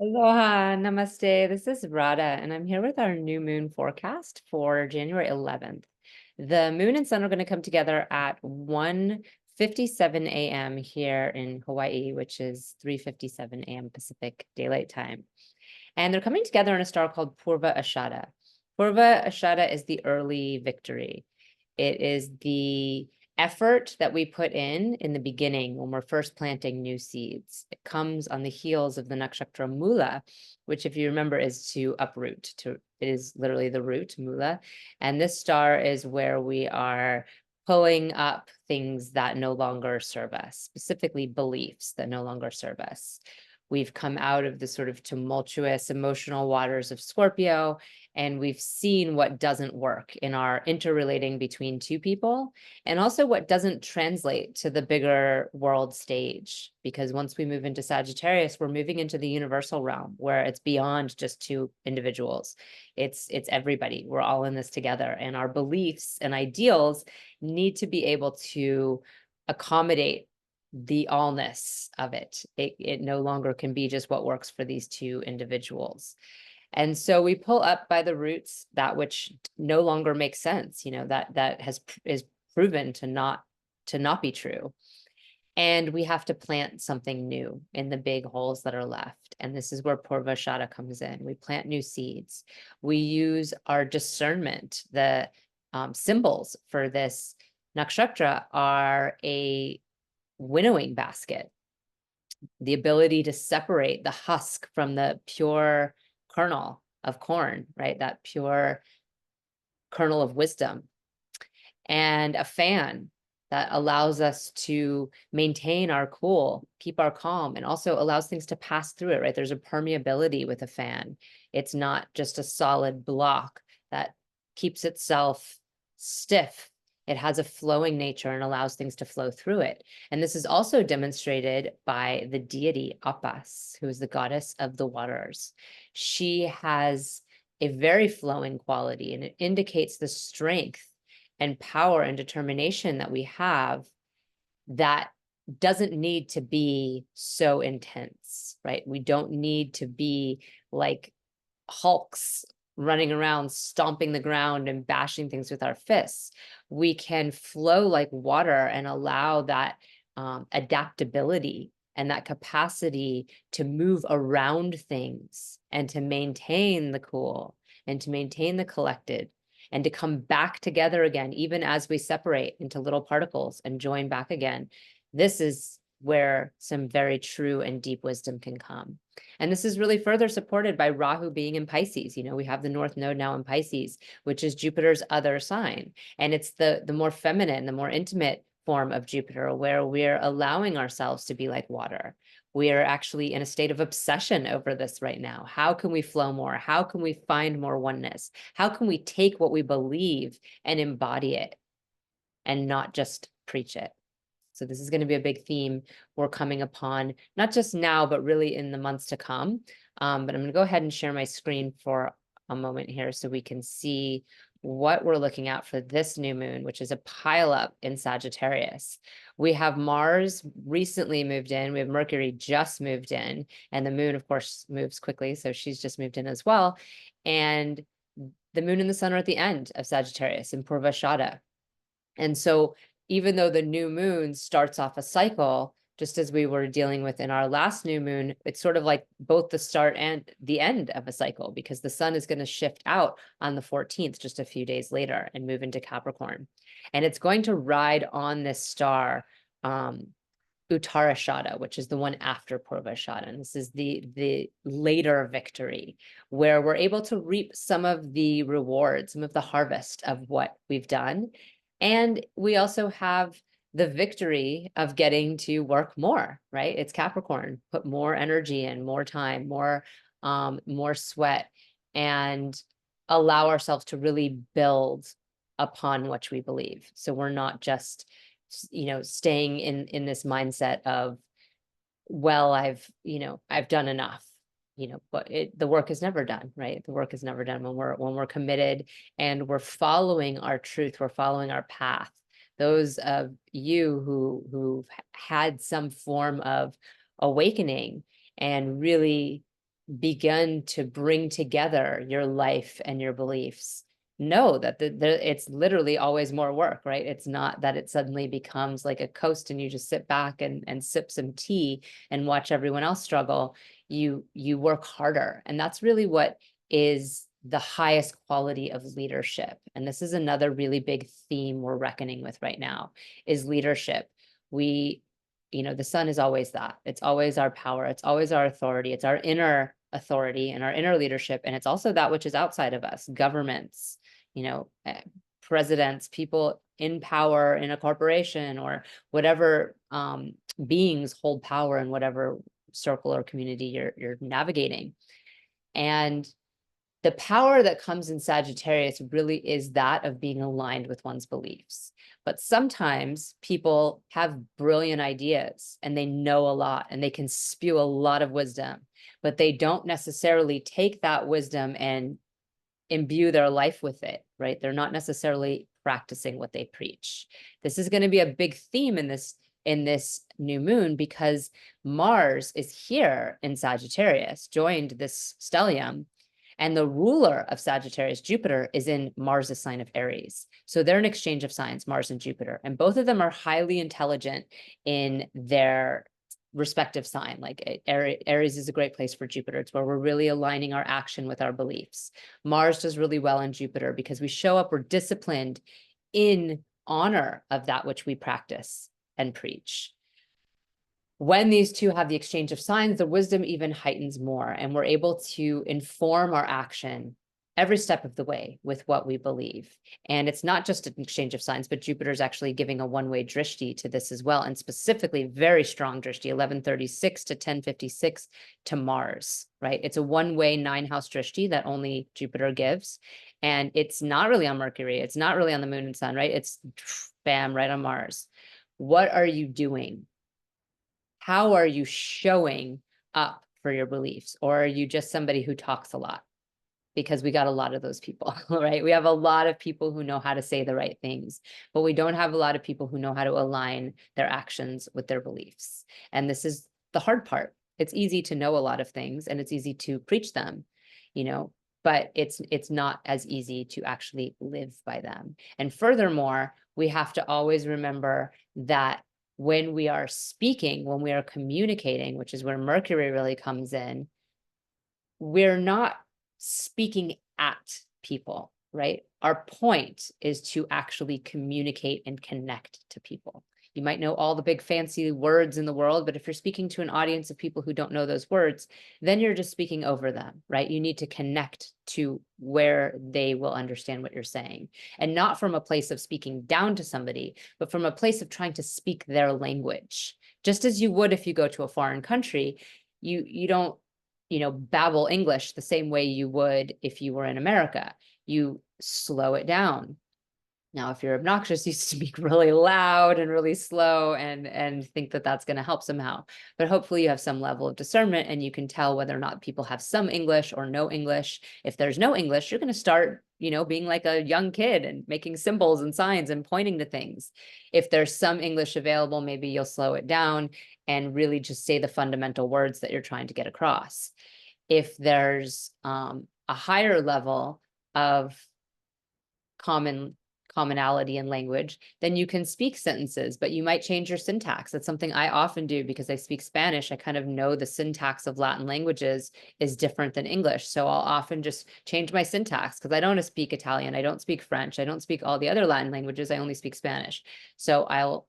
Aloha, namaste. This is Radha, and I'm here with our new moon forecast for January 11th. The moon and sun are going to come together at 1:57 a.m. here in Hawaii, which is 3:57 a.m. Pacific Daylight Time. And they're coming together in a star called Purva Ashada. Purva Ashada is the early victory. It is the effort that we put in the beginning when we're first planting new seeds. It comes on the heels of the nakshatra Mula, which, if you remember, is to uproot. It is literally the root, Mula. And this star is where we are pulling up things that no longer serve us, specifically beliefs that no longer serve us. We've come out of the sort of tumultuous emotional waters of Scorpio, and we've seen what doesn't work in our interrelating between two people, and also what doesn't translate to the bigger world stage. Because once we move into Sagittarius, we're moving into the universal realm where it's beyond just two individuals. It's everybody. We're all in this together, and our beliefs and ideals need to be able to accommodate the allness of it. It no longer can be just what works for these two individuals. And so we pull up by the roots that which no longer makes sense, that is proven to not be true. And we have to plant something new in the big holes that are left. And this is where Purvashada comes in. We plant new seeds. We use our discernment. The symbols for this nakshatra are a winnowing basket, the ability to separate the husk from the pure kernel of corn, right? That pure kernel of wisdom, and a fan that allows us to maintain our cool, keep our calm, and also allows things to pass through it, right? There's a permeability with a fan. It's not just a solid block that keeps itself stiff. It has a flowing nature and allows things to flow through it. And this is also demonstrated by the deity Appas, who is the goddess of the waters. She has a very flowing quality, and it indicates the strength and power and determination that we have that doesn't need to be so intense, right? We don't need to be like hulks running around, stomping the ground and bashing things with our fists. We can flow like water and allow that adaptability and that capacity to move around things and to maintain the cool and to maintain the collected and to come back together again, even as we separate into little particles and join back again. This is where some very true and deep wisdom can come. And this is really further supported by Rahu being in Pisces. We have the North Node now in Pisces, which is Jupiter's other sign. And it's the more feminine, the more intimate form of Jupiter, where we're allowing ourselves to be like water. We are actually in a state of obsession over this right now. How can we flow more? How can we find more oneness? How can we take what we believe and embody it and not just preach it? So this is going to be a big theme we're coming upon, not just now, but really in the months to come. But I'm going to go ahead and share my screen for a moment here so we can see what we're looking at for this new moon, which is a pileup in Sagittarius. We have Mars recently moved in. We have Mercury just moved in, and the moon, of course, moves quickly. So she's just moved in as well. And the moon and the sun are at the end of Sagittarius in Purvashada. And so even though the new moon starts off a cycle, just as we were dealing with in our last new moon, it's sort of like both the start and the end of a cycle, because the sun is going to shift out on the 14th, just a few days later, and move into Capricorn. And it's going to ride on this star, Uttarashada, which is the one after Purvashada. And this is the later victory, where we're able to reap some of the rewards, some of the harvest of what we've done. And we also have the victory of getting to work more, right? It's Capricorn, put more energy in, more time, more sweat, and allow ourselves to really build upon what we believe. So we're not just, staying in this mindset of, well, I've done enough. But the work is never done, right? The work is never done when we're committed and we're following our truth, we're following our path. Those of you who've had some form of awakening and really begun to bring together your life and your beliefs, know that it's literally always more work, right? It's not that it suddenly becomes like a coast and you just sit back and sip some tea and watch everyone else struggle. You work harder. And that's really what is the highest quality of leadership. And this is another really big theme we're reckoning with right now, is leadership. The sun is always that. It's always our power. It's always our authority. It's our inner authority and our inner leadership. And it's also that which is outside of us, governments, presidents, people in power in a corporation, or whatever beings hold power in whatever circle or community you're navigating. And the power that comes in Sagittarius really is that of being aligned with one's beliefs. But sometimes people have brilliant ideas and they know a lot and they can spew a lot of wisdom, but they don't necessarily take that wisdom and imbue their life with it, right? They're not necessarily practicing what they preach. This is going to be a big theme in this new moon, because Mars is here in Sagittarius, joined this stellium. And the ruler of Sagittarius, Jupiter, is in Mars' sign of Aries. So they're an exchange of signs, Mars and Jupiter. And both of them are highly intelligent in their respective sign. Like Aries is a great place for Jupiter. It's where we're really aligning our action with our beliefs. Mars does really well in Jupiter because we show up, we're disciplined in honor of that which we practice and preach. When these two have the exchange of signs, the wisdom even heightens more, and we're able to inform our action every step of the way with what we believe. And it's not just an exchange of signs, but Jupiter's actually giving a one-way drishti to this as well, and specifically very strong drishti, 1136 to 1056 to Mars, right? It's a one-way 9-house drishti that only Jupiter gives. And it's not really on Mercury. It's not really on the moon and sun, right? It's bam, right on Mars. What are you doing? How are you showing up for your beliefs? Or are you just somebody who talks a lot? Because we got a lot of those people, right? We have a lot of people who know how to say the right things, but we don't have a lot of people who know how to align their actions with their beliefs. And this is the hard part. It's easy to know a lot of things and it's easy to preach them, but it's not as easy to actually live by them. And furthermore, we have to always remember that when we are speaking, when we are communicating, which is where Mercury really comes in, we're not speaking at people, right? Our point is to actually communicate and connect to people. You might know all the big fancy words in the world, but if you're speaking to an audience of people who don't know those words, then you're just speaking over them, right? You need to connect to where they will understand what you're saying, and not from a place of speaking down to somebody, but from a place of trying to speak their language. Just as you would if you go to a foreign country, you don't babble English the same way you would if you were in America. You slow it down. Now, if you're obnoxious, you speak really loud and really slow and think that that's going to help somehow. But hopefully you have some level of discernment and you can tell whether or not people have some English or no English. If there's no English, you're going to start, being like a young kid and making symbols and signs and pointing to things. If there's some English available, maybe you'll slow it down and really just say the fundamental words that you're trying to get across. If there's a higher level of commonality in language, then you can speak sentences, but you might change your syntax. That's something I often do because I speak Spanish. I kind of know the syntax of Latin languages is different than English. So I'll often just change my syntax because I don't speak Italian. I don't speak French. I don't speak all the other Latin languages. I only speak Spanish. So I'll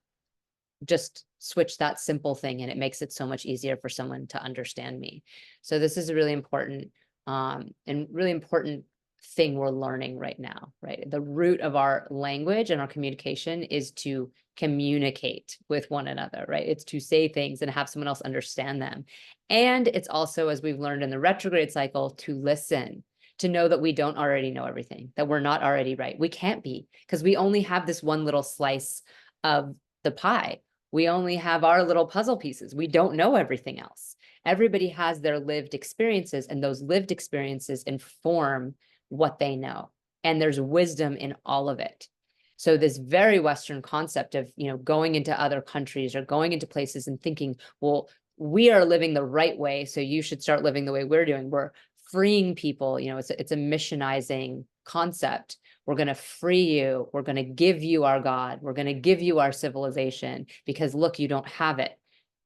just switch that simple thing and it makes it so much easier for someone to understand me. So this is a really important and really important thing we're learning right now, right? The root of our language and our communication is to communicate with one another, right? It's to say things and have someone else understand them. And it's also, as we've learned in the retrograde cycle, to listen, to know that we don't already know everything, that we're not already right. We can't be, because we only have this one little slice of the pie. We only have our little puzzle pieces. We don't know everything else. Everybody has their lived experiences, and those lived experiences inform what they know. And there's wisdom in all of it. So this very Western concept of, going into other countries or going into places and thinking, well, we are living the right way, so you should start living the way we're doing. We're freeing people, it's a missionizing concept. We're going to free you. We're going to give you our God. We're going to give you our civilization because look, you don't have it.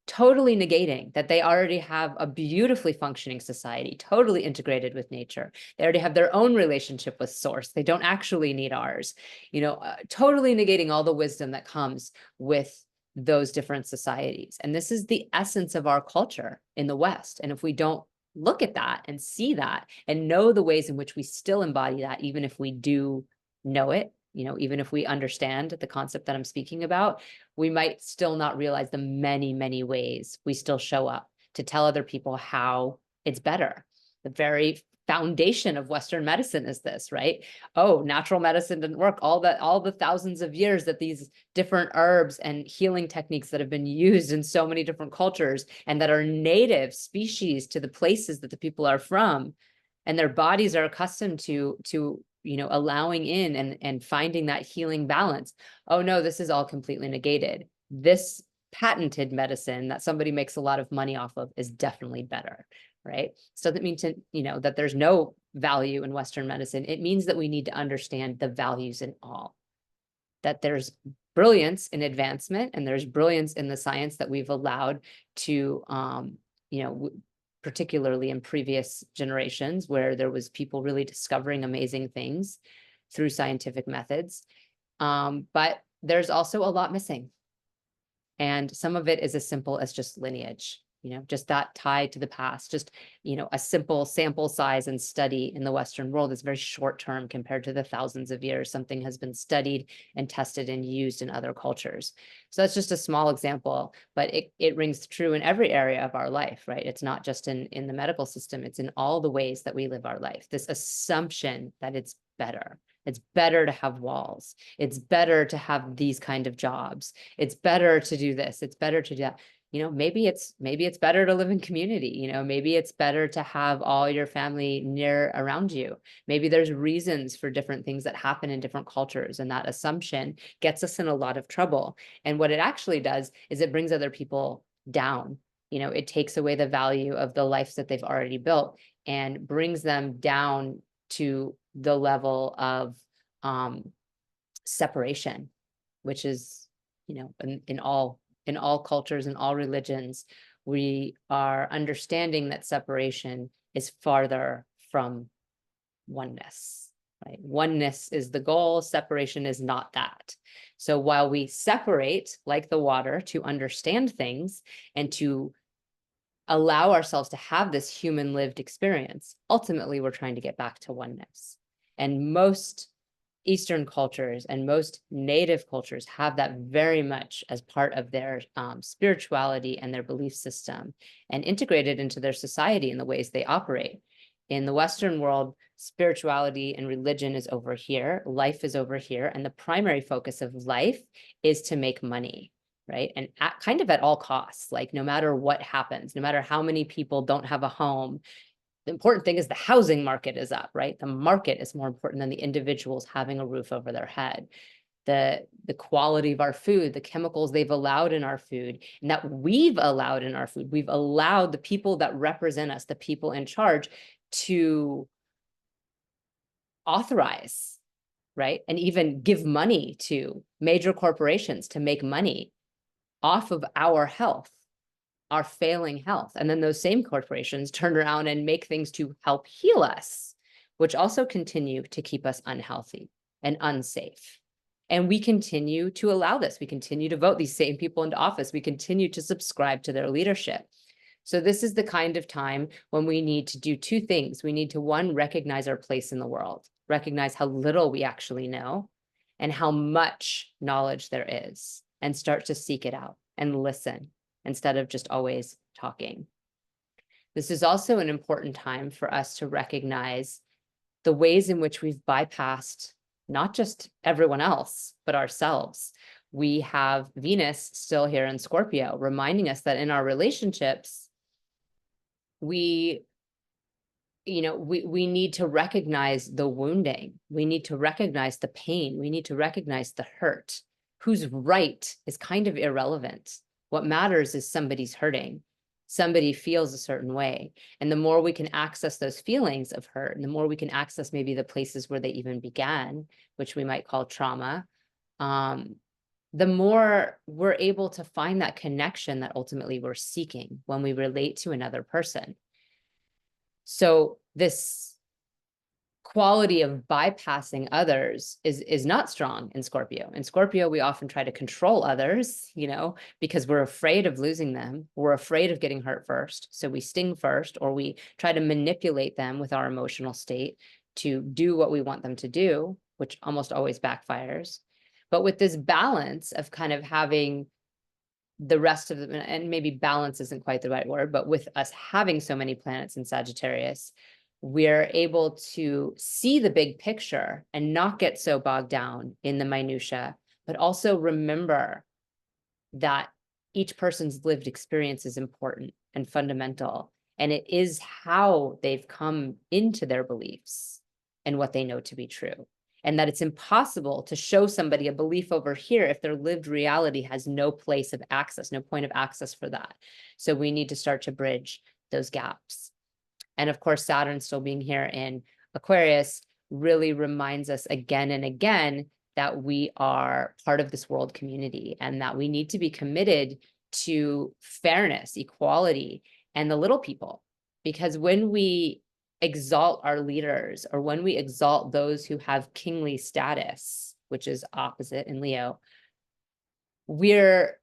Totally negating that they already have a beautifully functioning society, totally integrated with nature. They already have their own relationship with source. They don't actually need ours, totally negating all the wisdom that comes with those different societies. And this is the essence of our culture in the West. And if we don't look at that and see that and know the ways in which we still embody that, even if we do know it, even if we understand the concept that I'm speaking about, we might still not realize the many, many ways we still show up to tell other people how it's better. The very foundation of Western medicine is this, right? Oh, natural medicine didn't work. All the thousands of years that these different herbs and healing techniques that have been used in so many different cultures and that are native species to the places that the people are from, and their bodies are accustomed to allowing in and finding that healing balance. Oh no, this is all completely negated. This patented medicine that somebody makes a lot of money off of is definitely better, right? So that means that there's no value in Western medicine. It means that we need to understand the values in all, that there's brilliance in advancement and there's brilliance in the science that we've allowed to, particularly in previous generations where there was people really discovering amazing things through scientific methods. But there's also a lot missing. And some of it is as simple as just lineage, just that tie to the past, just, a simple sample size and study in the Western world is very short term compared to the thousands of years something has been studied and tested and used in other cultures. So that's just a small example, but it rings true in every area of our life, right? It's not just in the medical system, it's in all the ways that we live our life. This assumption that it's better. It's better to have walls. It's better to have these kind of jobs. It's better to do this. It's better to do that. Maybe it's better to live in community. Maybe it's better to have all your family near around you. Maybe there's reasons for different things that happen in different cultures, and that assumption gets us in a lot of trouble. And what it actually does is it brings other people down. It takes away the value of the life that they've already built and brings them down to the level of separation, which is, in all cultures and all religions, we are understanding that separation is farther from oneness, right? Oneness is the goal, separation is not that. So while we separate like the water to understand things and to allow ourselves to have this human lived experience, ultimately we're trying to get back to oneness. And most Eastern cultures and most native cultures have that very much as part of their spirituality and their belief system and integrated into their society in the ways they operate. In the Western world, spirituality and religion is over here, life is over here, and the primary focus of life is to make money, right? And kind of at all costs, like no matter what happens, no matter how many people don't have a home, the important thing is the housing market is up, right? The market is more important than the individuals having a roof over their head. The quality of our food, the chemicals they've allowed in our food, and that we've allowed in our food. We've allowed the people that represent us, the people in charge, to authorize, right? And even give money to major corporations to make money off of our health, our failing health. And then those same corporations turn around and make things to help heal us, which also continue to keep us unhealthy and unsafe. And we continue to allow this. We continue to vote these same people into office. We continue to subscribe to their leadership. So this is the kind of time when we need to do two things. We need to, one, recognize our place in the world, recognize how little we actually know and how much knowledge there is, and start to seek it out and listen instead of just always talking. This is also an important time for us to recognize the ways in which we've bypassed not just everyone else, but ourselves. We have Venus still here in Scorpio, reminding us that in our relationships, we need to recognize the wounding. We need to recognize the pain. We need to recognize the hurt. Who's right is kind of irrelevant. What matters is somebody's hurting. somebody feels a certain way. And the more we can access those feelings of hurt, and the more we can access maybe the places where they even began, which we might call trauma, the more we're able to find that connection that ultimately we're seeking when we relate to another person. So this quality of bypassing others is not strong in Scorpio. In Scorpio, we often try to control others, because we're afraid of losing them. We're afraid of getting hurt first. So we sting first, or we try to manipulate them with our emotional state to do what we want them to do, which almost always backfires. But with this balance of kind of having the rest of them, and maybe balance isn't quite the right word, but with us having so many planets in Sagittarius, we're able to see the big picture and not get so bogged down in the minutia, but also remember that each person's lived experience is important and fundamental, and it is how they've come into their beliefs and what they know to be true. And that it's impossible to show somebody a belief over here if their lived reality has no place of access, no point of access for that. So we need to start to bridge those gaps. And of course, Saturn still being here in Aquarius really reminds us again and again that we are part of this world community, and that we need to be committed to fairness, equality, and the little people. Because when we exalt our leaders, or when we exalt those who have kingly status, which is opposite in Leo, we're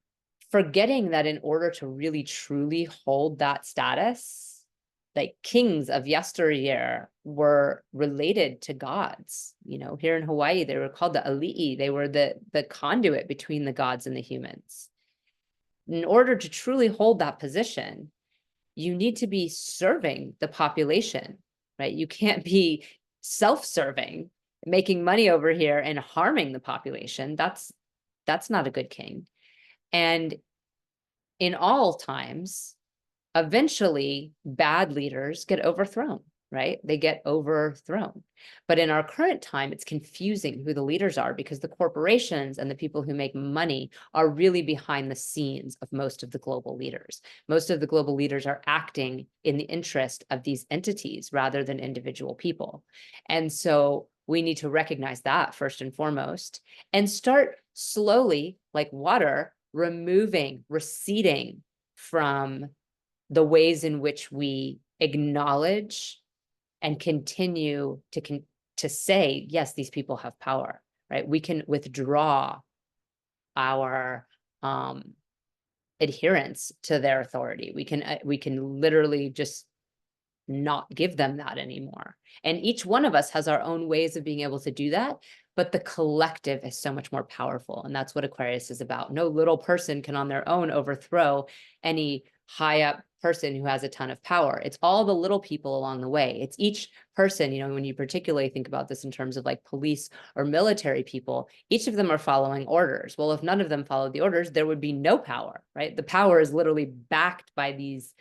forgetting that in order to really truly hold that status, like kings of yesteryear were related to gods. Here in Hawaii, they were called the ali'i. They were the conduit between the gods and the humans. In order to truly hold that position, you need to be serving the population, right? You can't be self-serving, making money over here and harming the population. That's not a good king. And in all times, eventually bad leaders get overthrown, right? They get overthrown. But in our current time, it's confusing who the leaders are, because the corporations and the people who make money are really behind the scenes of most of the global leaders. Most of the global leaders are acting in the interest of these entities rather than individual people. And so we need to recognize that first and foremost, and start slowly, like water, receding from the ways in which we acknowledge and continue to say, yes, these people have power, right? We can withdraw our adherence to their authority. We can literally just not give them that anymore. And each one of us has our own ways of being able to do that, but the collective is so much more powerful. And that's what Aquarius is about. No little person can on their own overthrow any high up person who has a ton of power. It's all the little people along the way. It's each person, when you particularly think about this in terms of like police or military people, each of them are following orders. Well, if none of them followed the orders, there would be no power, right? The power is literally backed by these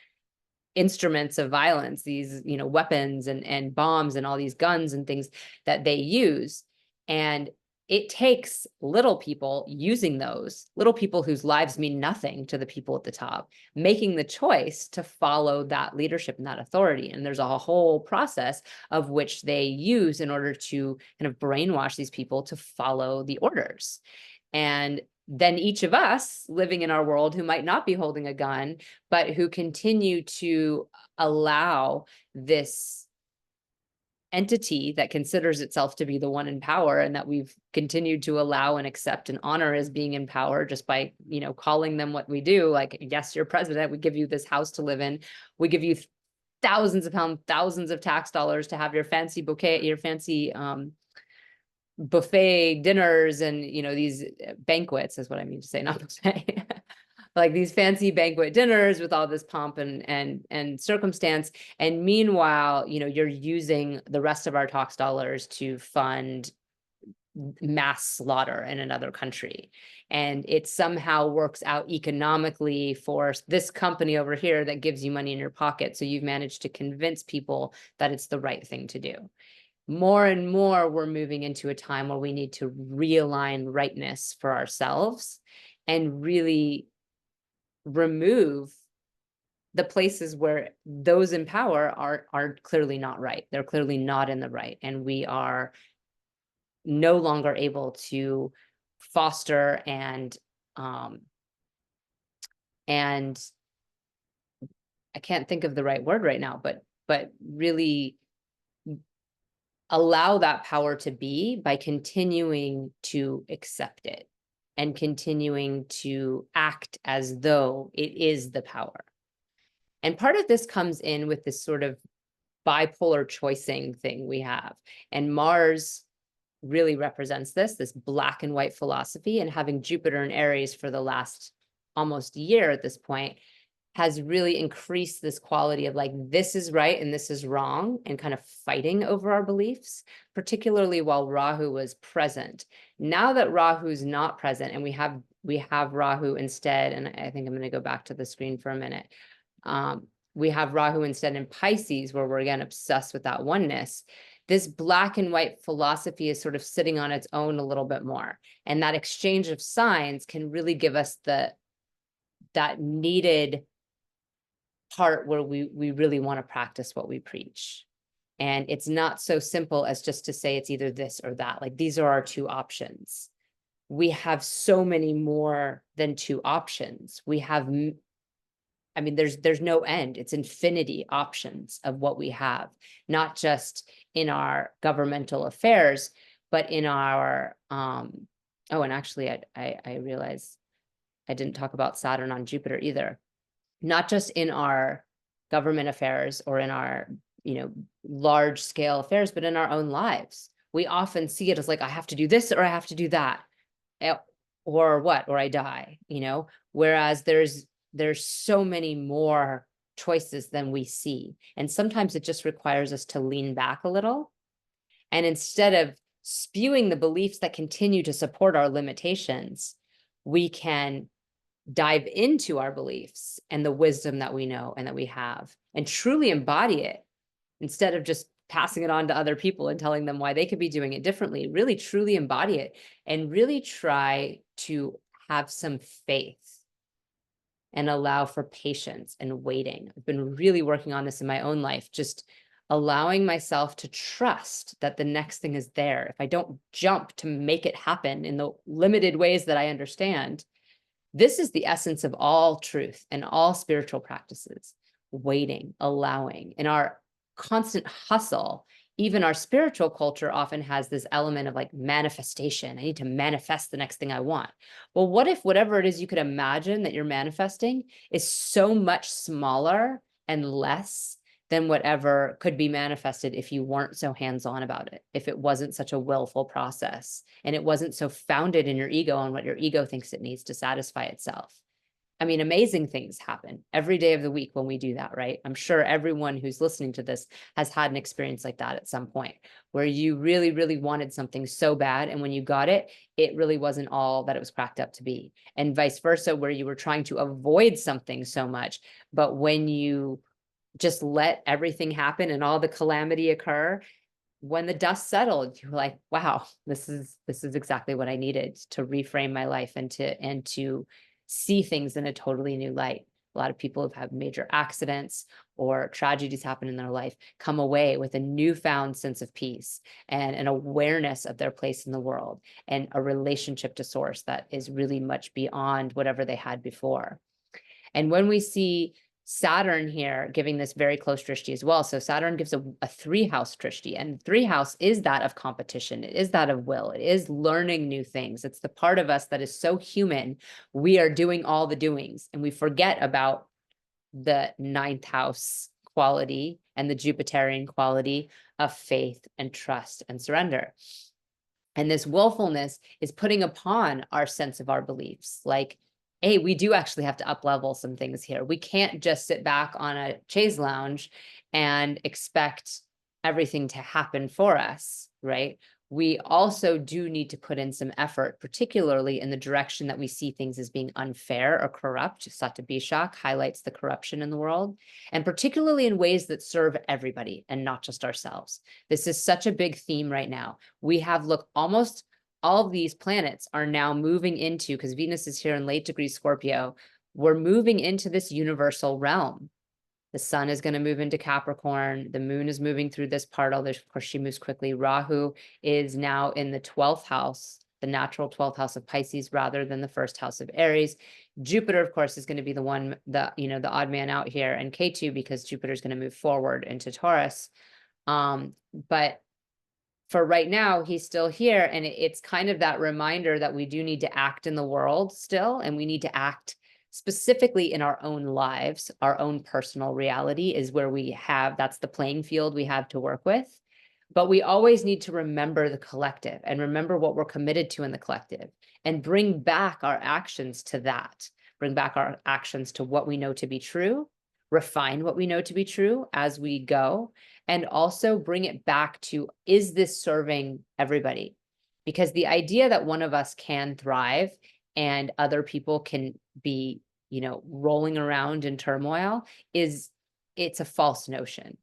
instruments of violence, these, weapons and bombs and all these guns and things that they use. And it takes little people using those, little people whose lives mean nothing to the people at the top, making the choice to follow that leadership and that authority. And there's a whole process of which they use in order to kind of brainwash these people to follow the orders. And then each of us living in our world who might not be holding a gun, but who continue to allow this entity that considers itself to be the one in power, and that we've continued to allow and accept and honor as being in power just by, calling them what we do. Like, yes, you're president. We give you this house to live in. We give you thousands of pounds, thousands of tax dollars to have your fancy bouquet, your fancy, buffet dinners and these banquets is what I mean to say, not buffet. Like these fancy banquet dinners with all this pomp and circumstance. And meanwhile, you're using the rest of our tax dollars to fund mass slaughter in another country. And it somehow works out economically for this company over here that gives you money in your pocket. So you've managed to convince people that it's the right thing to do. More and more, we're moving into a time where we need to realign rightness for ourselves and really remove the places where those in power are clearly not right. They're clearly not in the right. And we are no longer able to foster and I can't think of the right word right now, but really allow that power to be by continuing to accept it and continuing to act as though it is the power. And part of this comes in with this sort of bipolar choicing thing we have. And Mars really represents this black and white philosophy, and having Jupiter in Aries for the last almost year at this point has really increased this quality of like, this is right and this is wrong, and kind of fighting over our beliefs, particularly while Rahu was present. Now that Rahu's not present and we have Rahu instead, and I think I'm going to go back to the screen for a minute. We have Rahu instead in Pisces, where we're again obsessed with that oneness. This black and white philosophy is sort of sitting on its own a little bit more. And that exchange of signs can really give us that needed part where we really want to practice what we preach. And it's not so simple as just to say it's either this or that. Like, these are our two options. We have so many more than two options. We have, I mean, there's no end. It's infinity options of what we have, not just in our governmental affairs, but in our, oh, and actually I realized I didn't talk about Saturn on Jupiter either. Not just in our government affairs or in our, large scale affairs, but in our own lives. We often see it as like, I have to do this or I have to do that, or what, or I die, whereas there's so many more choices than we see. And sometimes it just requires us to lean back a little. And instead of spewing the beliefs that continue to support our limitations, we can dive into our beliefs and the wisdom that we know and that we have, and truly embody it, instead of just passing it on to other people and telling them why they could be doing it differently. Really truly embody it and really try to have some faith and allow for patience and waiting. I've been really working on this in my own life, just allowing myself to trust that the next thing is there. If I don't jump to make it happen in the limited ways that I understand, this is the essence of all truth and all spiritual practices: waiting, allowing. In our constant hustle, even our spiritual culture often has this element of like manifestation. I need to manifest the next thing I want. Well, what if whatever it is you could imagine that you're manifesting is so much smaller and less than whatever could be manifested if you weren't so hands-on about it, if it wasn't such a willful process, and it wasn't so founded in your ego on what your ego thinks it needs to satisfy itself. I mean, amazing things happen every day of the week when we do that, right? I'm sure everyone who's listening to this has had an experience like that at some point, where you really, really wanted something so bad, and when you got it, it really wasn't all that it was cracked up to be. And vice versa, where you were trying to avoid something so much, but when you just let everything happen and all the calamity occur, when the dust settled, you were like, wow, this is exactly what I needed to reframe my life and to see things in a totally new light. A lot of people have had major accidents or tragedies happen in their life, come away with a newfound sense of peace and an awareness of their place in the world, and a relationship to source that is really much beyond whatever they had before. And when we see Saturn here giving this very close drishti as well. So Saturn gives a 3-house drishti, and 3-house is that of competition. It is that of will. It is learning new things. It's the part of us that is so human. We are doing all the doings, and we forget about the 9th house quality and the Jupiterian quality of faith and trust and surrender. And this willfulness is putting upon our sense of our beliefs. Like, hey, we do actually have to up-level some things here. We can't just sit back on a chaise lounge and expect everything to happen for us, right? We also do need to put in some effort, particularly in the direction that we see things as being unfair or corrupt. Satyabhishak highlights the corruption in the world, and particularly in ways that serve everybody and not just ourselves. This is such a big theme right now. We have, look, almost all of these planets are now moving into, because Venus is here in late degree Scorpio, we're moving into this universal realm The sun is going to move into Capricorn. The moon is moving through this portal. Of course, she moves quickly. Rahu is now in the 12th house, the natural 12th house of Pisces, rather than the first house of Aries. Jupiter, of course, is going to be the one, the odd man out here, and Ketu, because Jupiter is going to move forward into Taurus. But for right now, he's still here. And it's kind of that reminder that we do need to act in the world still, and we need to act specifically in our own lives. Our own personal reality is where that's the playing field we have to work with. But we always need to remember the collective and remember what we're committed to in the collective, and bring back our actions to that. Bring back our actions to what we know to be true, refine what we know to be true as we go, and also bring it back to, is this serving everybody? Because the idea that one of us can thrive and other people can be, rolling around in turmoil it's a false notion,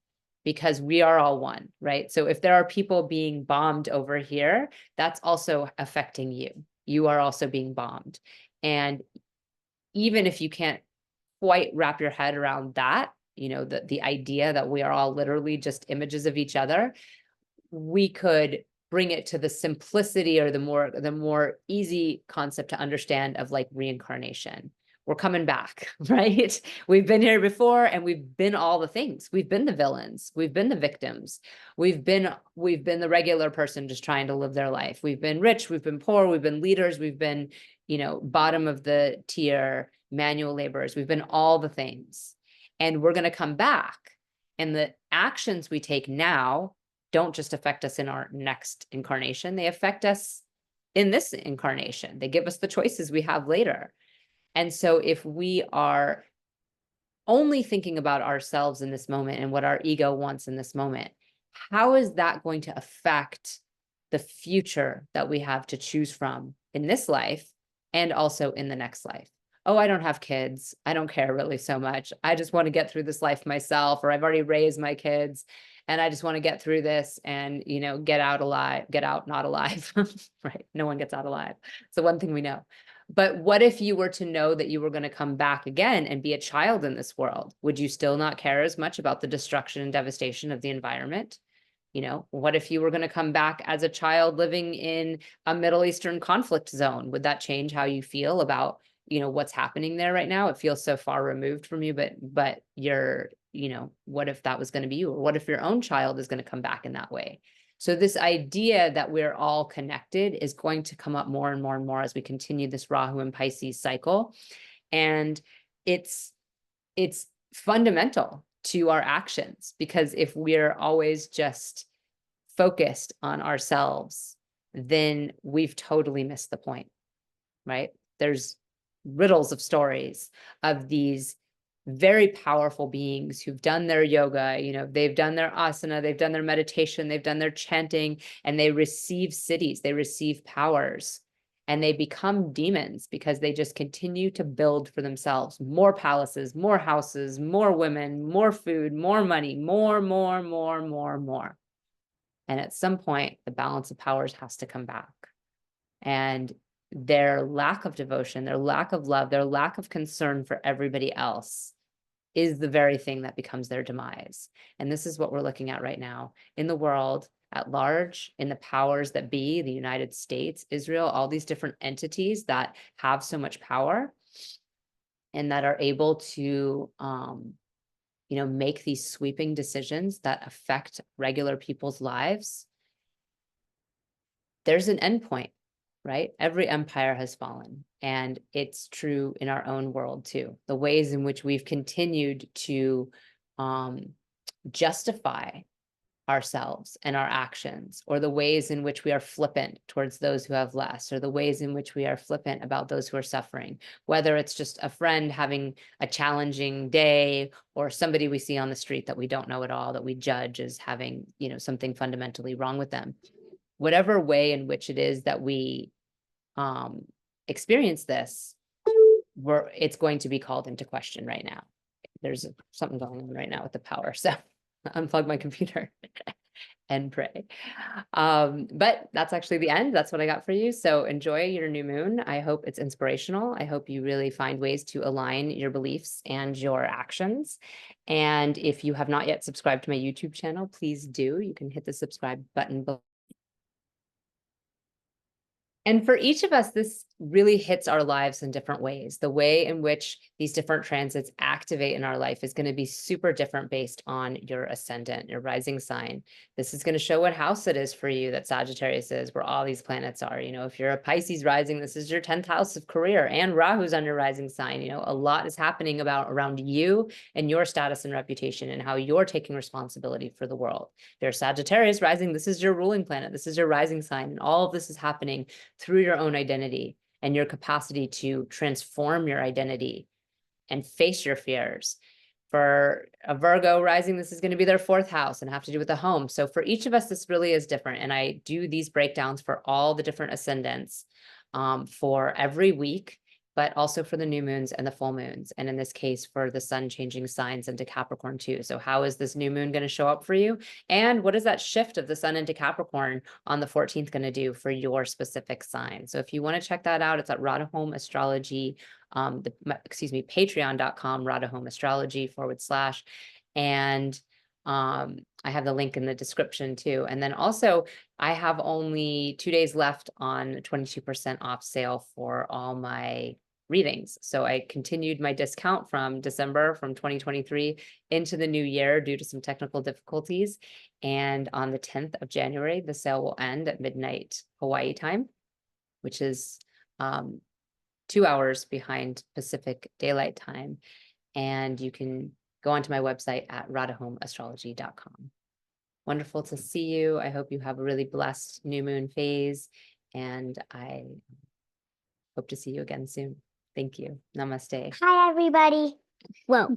because we are all one, right? So if there are people being bombed over here, that's also affecting you. You are also being bombed. And even if you can't quite wrap your head around that, the idea that we are all literally just images of each other, we could bring it to the simplicity, or the more easy concept to understand of like reincarnation. We're coming back, right? We've been here before, and we've been all the things. We've been the villains. We've been the victims. We've been the regular person just trying to live their life. We've been rich. We've been poor. We've been leaders. We've been, bottom of the tier manual laborers. We've been all the things, and we're going to come back. And the actions we take now don't just affect us in our next incarnation. They affect us in this incarnation. They give us the choices we have later. And so if we are only thinking about ourselves in this moment and what our ego wants in this moment, how is that going to affect the future that we have to choose from in this life and also in the next life? Oh, I don't have kids. I don't care really so much. I just want to get through this life myself, or I've already raised my kids and I just want to get through this and, get out not alive, right? No one gets out alive. So one thing we know. But what if you were to know that you were going to come back again and be a child in this world? Would you still not care as much about the destruction and devastation of the environment? What if you were going to come back as a child living in a Middle Eastern conflict zone? Would that change how you feel about, what's happening there right now? It feels so far removed from you, but you're, what if that was going to be you? Or what if your own child is going to come back in that way? So this idea that we're all connected is going to come up more and more and more as we continue this Rahu and Pisces cycle. And it's fundamental to our actions, because if we're always just focused on ourselves, then we've totally missed the point, right? There's riddles of stories of these very powerful beings who've done their yoga, they've done their asana, they've done their meditation, they've done their chanting, and they receive cities, they receive powers, and they become demons because they just continue to build for themselves more palaces, more houses, more women, more food, more money, more. And at some point, the balance of powers has to come back. And their lack of devotion, their lack of love, their lack of concern for everybody else is the very thing that becomes their demise. And this is what we're looking at right now in the world at large, in the powers that be, the United States, Israel, all these different entities that have so much power and that are able to, make these sweeping decisions that affect regular people's lives. There's an endpoint. Right? Every empire has fallen, and it's true in our own world too. The ways in which we've continued to justify ourselves and our actions, or the ways in which we are flippant towards those who have less, or the ways in which we are flippant about those who are suffering, whether it's just a friend having a challenging day, or somebody we see on the street that we don't know at all, that we judge as having, something fundamentally wrong with them. Whatever way in which it is that we experience this, it's going to be called into question right now. There's something going on right now with the power, so unplug my computer. and pray. But that's actually the end. That's what I got for you. So enjoy your new moon. I hope it's inspirational. I hope you really find ways to align your beliefs and your actions. And if you have not yet subscribed to my YouTube channel, please do. You can hit the subscribe button below. And for each of us, this really hits our lives in different ways. The way in which these different transits activate in our life is going to be super different based on your ascendant, your rising sign. This is going to show what house it is for you, that Sagittarius is, where all these planets are. You know, if you're a Pisces rising, this is your 10th house of career, and Rahu's on your rising sign. You know, a lot is happening around you and your status and reputation and how you're taking responsibility for the world. If you're Sagittarius rising, this is your ruling planet. This is your rising sign. And all of this is happening through your own identity and your capacity to transform your identity and face your fears. For a Virgo rising, this is going to be their 4th house and have to do with the home. So for each of us, this really is different. And I do these breakdowns for all the different ascendants for every week, but also for the new moons and the full moons. And in this case, for the sun changing signs into Capricorn too. So how is this new moon going to show up for you? And what is that shift of the sun into Capricorn on the 14th going to do for your specific sign? So if you want to check that out, it's at Radha Home Astrology, patreon.com, Radha Home Astrology /. And I have the link in the description too. And then also I have only 2 days left on 22% off sale for all my readings. So I continued my discount from December from 2023 into the new year due to some technical difficulties. And on the 10th of January, the sale will end at midnight Hawaii time, which is 2 hours behind Pacific Daylight Time. And you can go onto my website at radhahomeastrology.com. Wonderful to see you. I hope you have a really blessed new moon phase, and I hope to see you again soon. Thank you. Namaste. Hi, everybody. Whoa.